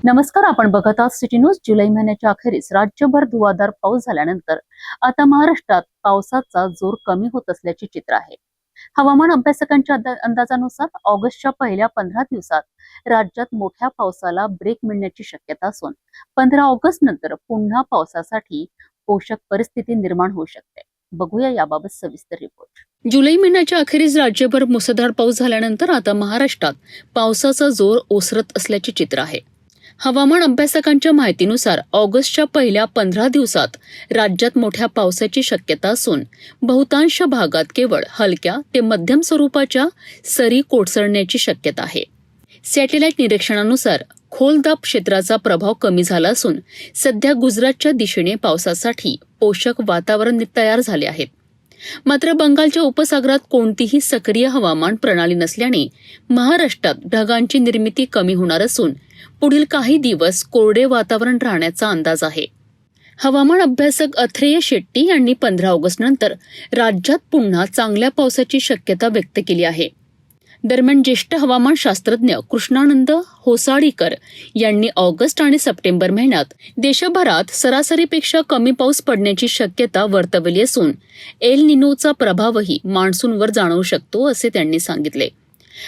नमस्कार, आपण बघत आहात सिटी न्यूज. जुलै महिन्याच्या अखेरीस राज्यभर धुवाधार पाऊस झाल्यानंतर आता महाराष्ट्रात पावसाचा जोर कमी होत असल्याचे चित्र आहे. हवामान अभ्यासकांच्या अंदाजानुसार ऑगस्टच्या पहिल्या 15 दिवसात राज्यात मोठ्या पावसाला ब्रेक मिळण्याची शक्यता असून 15 ऑगस्ट नंतर पुन्हा पावसासाठी पोषक परिस्थिती निर्माण होऊ शकते. बघूया याबाबत सविस्तर रिपोर्ट. जुलै महिन्याच्या अखेरीस राज्यभर मुसळधार पाऊस झाल्यानंतर आता महाराष्ट्रात पावसाचा जोर ओसरत असल्याचे चित्र आहे. हवामान अभ्यासकांच्या माहितीनुसार ऑगस्टच्या पहिल्या 15 दिवसात राज्यात मोठ्या पावसाची शक्यता असून बहुतांश भागात केवळ हलक्या ते मध्यम स्वरूपाच्या सरी कोसळण्याची शक्यता आहे. सॅटेलाइट निरीक्षणानुसार खोलदाब क्षेत्राचा प्रभाव कमी झाला असून सध्या गुजरातच्या दिशेने पावसासाठी पोषक वातावरण तयार झाले आहे. मात्र बंगालच्या उपसागरात कोणतीही सक्रिय हवामान प्रणाली नसल्याने महाराष्ट्रात ढगांची निर्मिती कमी होणार असून पुढील काही दिवस कोरडे वातावरण राहण्याचा अंदाज आहे. हवामान अभ्यासक अथ्रेय शेट्टी यांनी 15 ऑगस्ट नंतर राज्यात पुन्हा चांगल्या पावसाची शक्यता व्यक्त केली आहे. दरम्यान ज्येष्ठ हवामान शास्त्रज्ञ कृष्णानंद होसाळीकर यांनी ऑगस्ट आणि सप्टेंबर महिन्यात देशभरात सरासरीपेक्षा कमी पाऊस पडण्याची शक्यता वर्तवली असून एल निनोचा प्रभावही मान्सूनवर जाणवू शकतो असे त्यांनी सांगितले.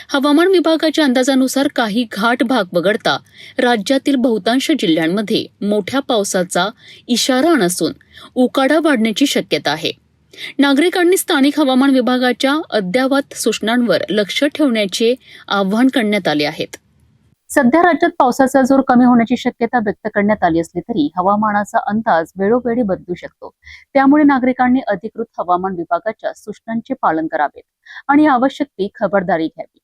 हवामान विभागाच्या अंदाजानुसार काही घाट भाग वगळता राज्यातील बहुतांश जिल्ह्यांमध्ये मोठ्या पावसाचा इशारा नसून उकाडा वाढण्याची शक्यता आहे. नागरिकांनी स्थानिक हवामान विभागाच्या अद्ययावत सूचनांवर लक्ष ठेवण्याचे आवाहन करण्यात आले आहे. सध्या राज्यात पावसाचा जोर कमी होण्याची शक्यता व्यक्त करण्यात आली असली तरी हवामानाचा अंदाज वेळोवेळी बदलू शकतो. त्यामुळे नागरिकांनी अधिकृत हवामान विभागाच्या सूचनांचे पालन करावे आणि आवश्यक ती खबरदारी घ्यावी.